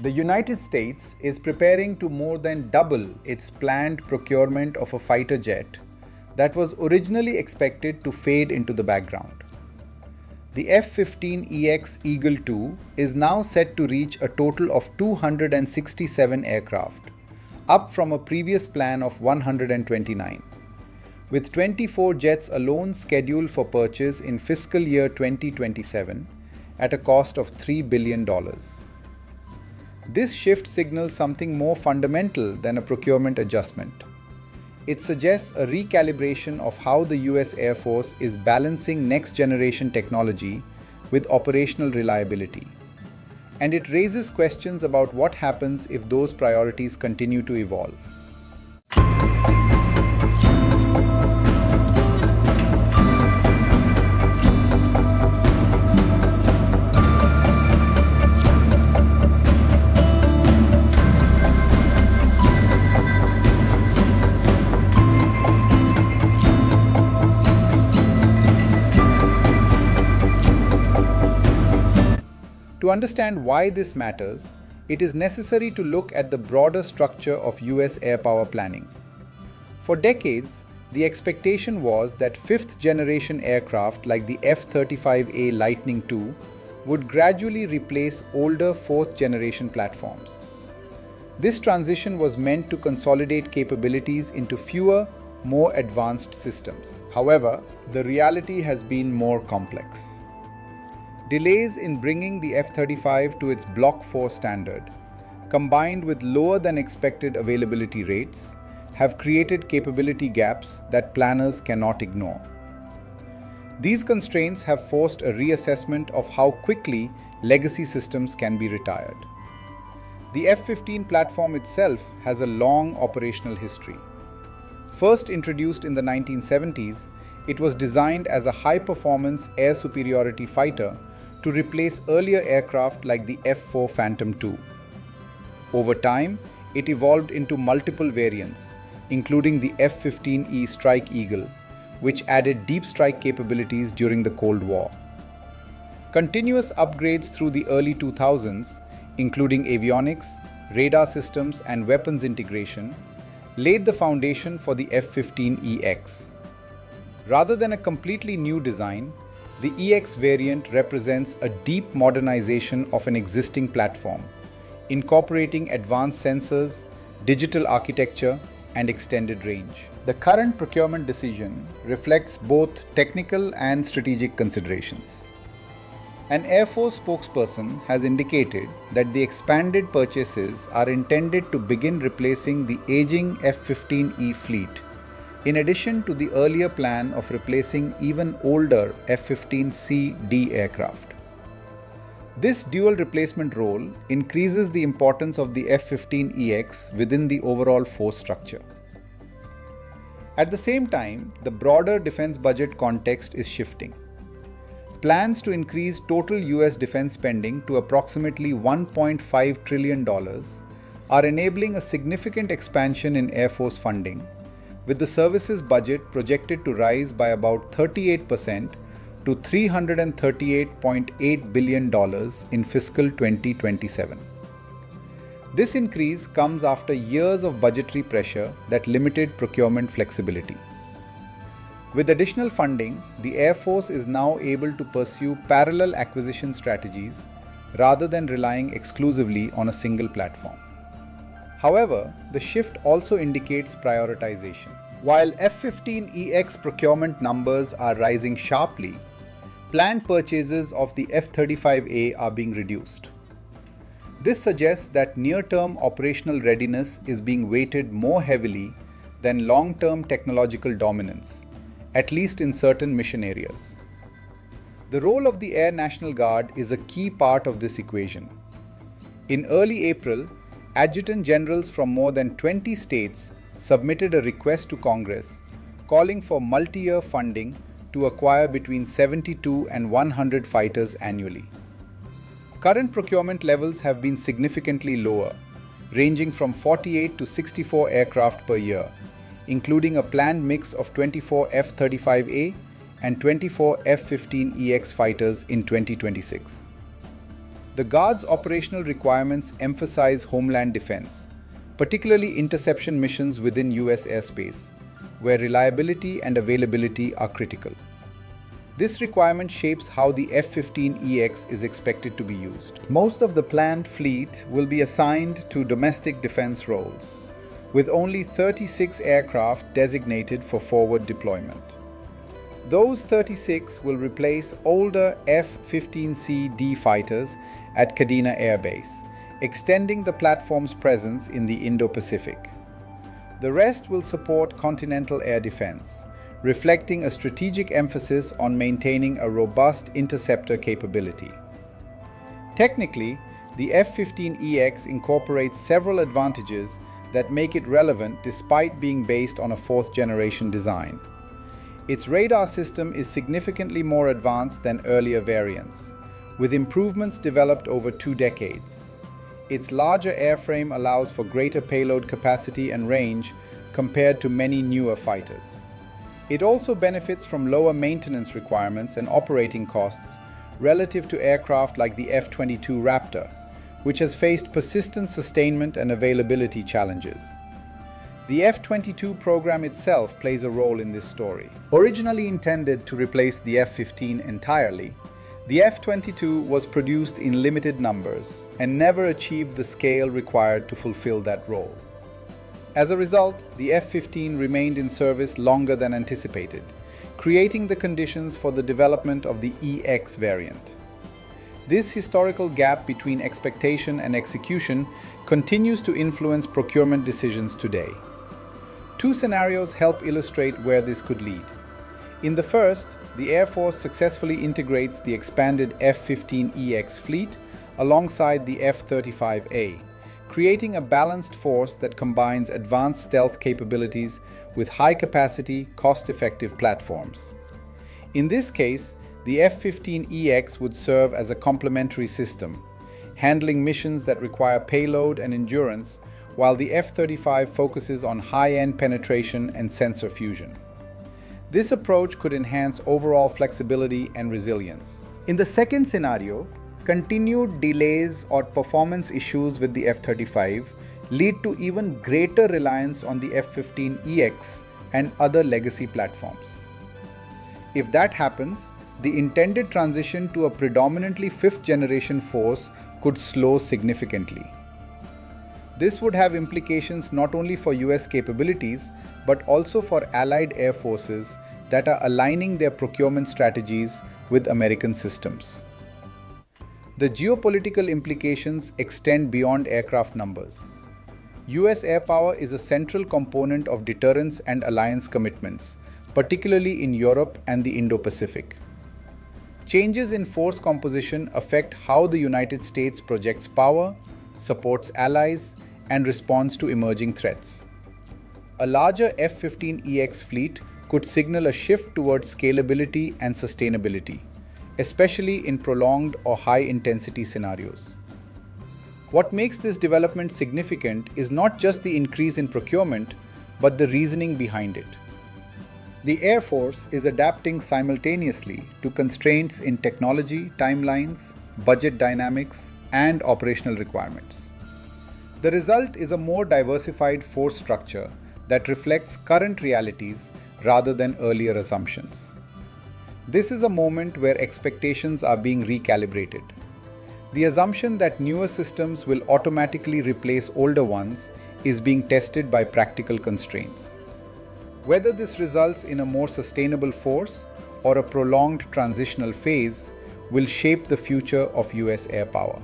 The United States is preparing to more than double its planned procurement of a fighter jet that was originally expected to fade into the background. The F-15EX Eagle II is now set to reach a total of 267 aircraft, up from a previous plan of 129, with 24 jets alone scheduled for purchase in fiscal year 2027 at a cost of $3 billion. This shift signals something more fundamental than a procurement adjustment. It suggests a recalibration of how the US Air Force is balancing next-generation technology with operational reliability. And it raises questions about what happens if those priorities continue to evolve. To understand why this matters, it is necessary to look at the broader structure of US air power planning. For decades, the expectation was that fifth-generation aircraft like the F-35A Lightning II would gradually replace older fourth-generation platforms. This transition was meant to consolidate capabilities into fewer, more advanced systems. However, the reality has been more complex. Delays in bringing the F-35 to its Block 4 standard, combined with lower than expected availability rates, have created capability gaps that planners cannot ignore. These constraints have forced a reassessment of how quickly legacy systems can be retired. The F-15 platform itself has a long operational history. First introduced in the 1970s, it was designed as a high-performance air superiority fighter to replace earlier aircraft like the F-4 Phantom II. Over time, it evolved into multiple variants, including the F-15E Strike Eagle, which added deep strike capabilities during the Cold War. Continuous upgrades through the early 2000s, including avionics, radar systems, and weapons integration, laid the foundation for the F-15EX. Rather than a completely new design, the EX variant represents a deep modernization of an existing platform, incorporating advanced sensors, digital architecture, and extended range. The current procurement decision reflects both technical and strategic considerations. An Air Force spokesperson has indicated that the expanded purchases are intended to begin replacing the aging F-15E fleet, in addition to the earlier plan of replacing even older F-15CD aircraft. This dual replacement role increases the importance of the F-15EX within the overall force structure. At the same time, the broader defense budget context is shifting. Plans to increase total US defense spending to approximately $1.5 trillion are enabling a significant expansion in Air Force funding, with the service's budget projected to rise by about 38% to $338.8 billion in fiscal 2027. This increase comes after years of budgetary pressure that limited procurement flexibility. With additional funding, the Air Force is now able to pursue parallel acquisition strategies rather than relying exclusively on a single platform. However, the shift also indicates prioritization. While F-15EX procurement numbers are rising sharply, planned purchases of the F-35A are being reduced. This suggests that near-term operational readiness is being weighted more heavily than long-term technological dominance, at least in certain mission areas. The role of the Air National Guard is a key part of this equation. In early April, adjutant generals from more than 20 states submitted a request to Congress calling for multi-year funding to acquire between 72 and 100 fighters annually. Current procurement levels have been significantly lower, ranging from 48 to 64 aircraft per year, including a planned mix of 24 F-35A and 24 F-15EX fighters in 2026. The Guard's operational requirements emphasize homeland defense, particularly interception missions within US airspace, where reliability and availability are critical. This requirement shapes how the F-15EX is expected to be used. Most of the planned fleet will be assigned to domestic defense roles, with only 36 aircraft designated for forward deployment. Those 36 will replace older F-15CD fighters at Kadena Air Base, extending the platform's presence in the Indo-Pacific. The rest will support continental air defense, reflecting a strategic emphasis on maintaining a robust interceptor capability. Technically, the F-15EX incorporates several advantages that make it relevant despite being based on a fourth-generation design. Its radar system is significantly more advanced than earlier variants, with improvements developed over 2 decades. Its larger airframe allows for greater payload capacity and range compared to many newer fighters. It also benefits from lower maintenance requirements and operating costs relative to aircraft like the F-22 Raptor, which has faced persistent sustainment and availability challenges. The F-22 program itself plays a role in this story. Originally intended to replace the F-15 entirely, the F-22 was produced in limited numbers and never achieved the scale required to fulfill that role. As a result, the F-15 remained in service longer than anticipated, creating the conditions for the development of the EX variant. This historical gap between expectation and execution continues to influence procurement decisions today. 2 scenarios help illustrate where this could lead. In the first, the Air Force successfully integrates the expanded F-15EX fleet alongside the F-35A, creating a balanced force that combines advanced stealth capabilities with high-capacity, cost-effective platforms. In this case, the F-15EX would serve as a complementary system, handling missions that require payload and endurance, while the F-35 focuses on high-end penetration and sensor fusion. This approach could enhance overall flexibility and resilience. In the second scenario, continued delays or performance issues with the F-35 lead to even greater reliance on the F-15EX and other legacy platforms. If that happens, the intended transition to a predominantly 5th-generation force could slow significantly. This would have implications not only for US capabilities, but also for allied air forces that are aligning their procurement strategies with American systems. The geopolitical implications extend beyond aircraft numbers. US air power is a central component of deterrence and alliance commitments, particularly in Europe and the Indo-Pacific. Changes in force composition affect how the United States projects power, supports allies, and responds to emerging threats. A larger F-15EX fleet could signal a shift towards scalability and sustainability, especially in prolonged or high-intensity scenarios. What makes this development significant is not just the increase in procurement, but the reasoning behind it. The Air Force is adapting simultaneously to constraints in technology, timelines, budget dynamics, and operational requirements. The result is a more diversified force structure that reflects current realities rather than earlier assumptions. This is a moment where expectations are being recalibrated. The assumption that newer systems will automatically replace older ones is being tested by practical constraints. Whether this results in a more sustainable force or a prolonged transitional phase will shape the future of US air power.